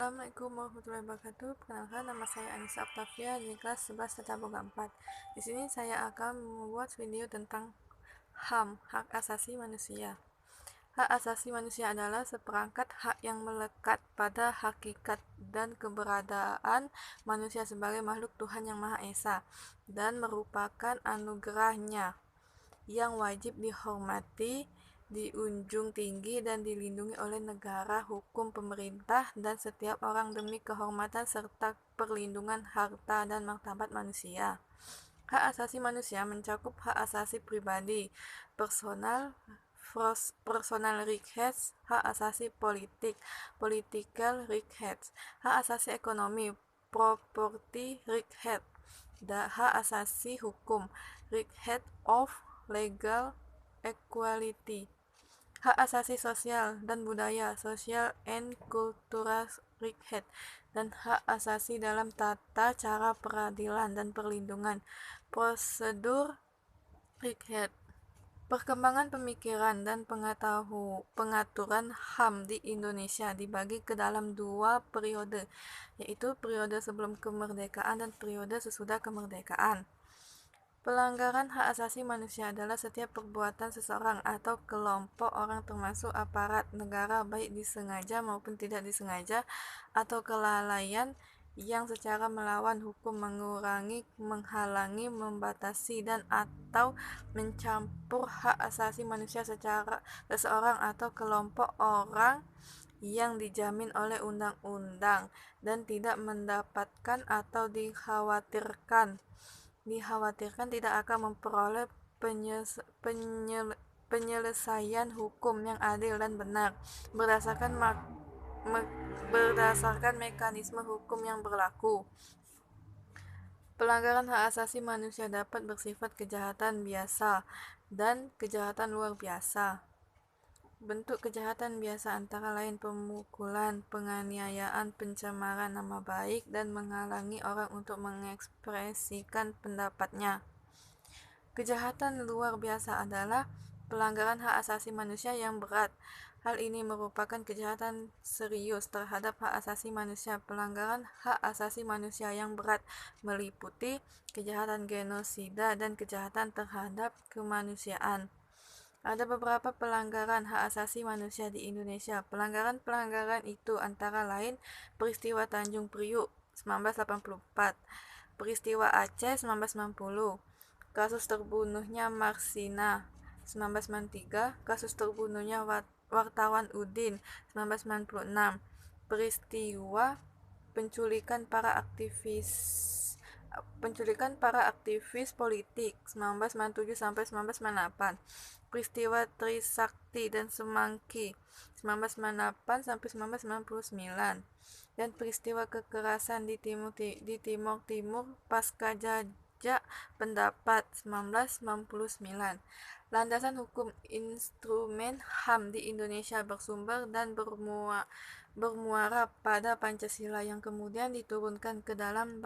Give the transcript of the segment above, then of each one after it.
Assalamualaikum warahmatullahi wabarakatuh. Perkenalkan, nama saya Anissa Octavia di kelas 11 Tata Boga 4. Di sini saya akan membuat video tentang HAM, hak asasi manusia. Hak asasi manusia adalah seperangkat hak yang melekat pada hakikat dan keberadaan manusia sebagai makhluk Tuhan yang Maha Esa dan merupakan anugerahnya yang wajib dihormati, diunjung tinggi dan dilindungi oleh negara, hukum, pemerintah, dan setiap orang demi kehormatan serta perlindungan harta dan martabat manusia. Hak asasi manusia mencakup hak asasi pribadi, personal rights, hak asasi politik, political rights, hak asasi ekonomi, property rights, hak asasi hukum, right of legal equality, hak asasi sosial dan budaya, social and cultural rights, dan hak asasi dalam tata cara peradilan dan perlindungan, prosedur rights. Perkembangan pemikiran dan pengaturan HAM di Indonesia dibagi ke dalam dua periode, yaitu periode sebelum kemerdekaan dan periode sesudah kemerdekaan. Pelanggaran hak asasi manusia adalah setiap perbuatan seseorang atau kelompok orang termasuk aparat negara baik disengaja maupun tidak disengaja atau kelalaian yang secara melawan hukum mengurangi, menghalangi, membatasi dan atau mencampur hak asasi manusia secara seseorang atau kelompok orang yang dijamin oleh undang-undang dan tidak mendapatkan atau dikhawatirkan tidak akan memperoleh penyelesaian hukum yang adil dan benar berdasarkan mekanisme hukum yang berlaku. Pelanggaran hak asasi manusia dapat bersifat kejahatan biasa dan kejahatan luar biasa. Bentuk kejahatan biasa antara lain pemukulan, penganiayaan, pencemaran nama baik, dan menghalangi orang untuk mengekspresikan pendapatnya. Kejahatan luar biasa adalah pelanggaran hak asasi manusia yang berat. Hal ini merupakan kejahatan serius terhadap hak asasi manusia. Pelanggaran hak asasi manusia yang berat meliputi kejahatan genosida dan kejahatan terhadap kemanusiaan. Ada beberapa pelanggaran hak asasi manusia di Indonesia. Pelanggaran-pelanggaran itu antara lain peristiwa Tanjung Priuk 1984, peristiwa Aceh 1990, kasus terbunuhnya Marsina 1993, kasus terbunuhnya wartawan Udin 1996, peristiwa penculikan para aktivis politik 1997 sampai 1998, peristiwa Trisakti dan Semanggi 1998 sampai 1999, dan peristiwa kekerasan di Timur Timur pasca jajak pendapat 1999. Landasan hukum instrumen HAM di Indonesia bersumber dan bermuara pada Pancasila yang kemudian diturunkan ke dalam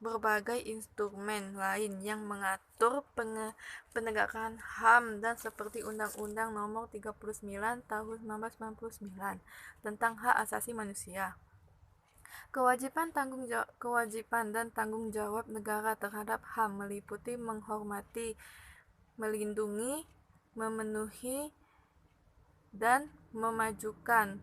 berbagai instrumen lain yang mengatur penegakan HAM dan seperti Undang-Undang Nomor 39 Tahun 1999 tentang Hak Asasi Manusia. Kewajiban dan tanggung jawab negara terhadap HAM meliputi menghormati, melindungi, memenuhi, dan memajukan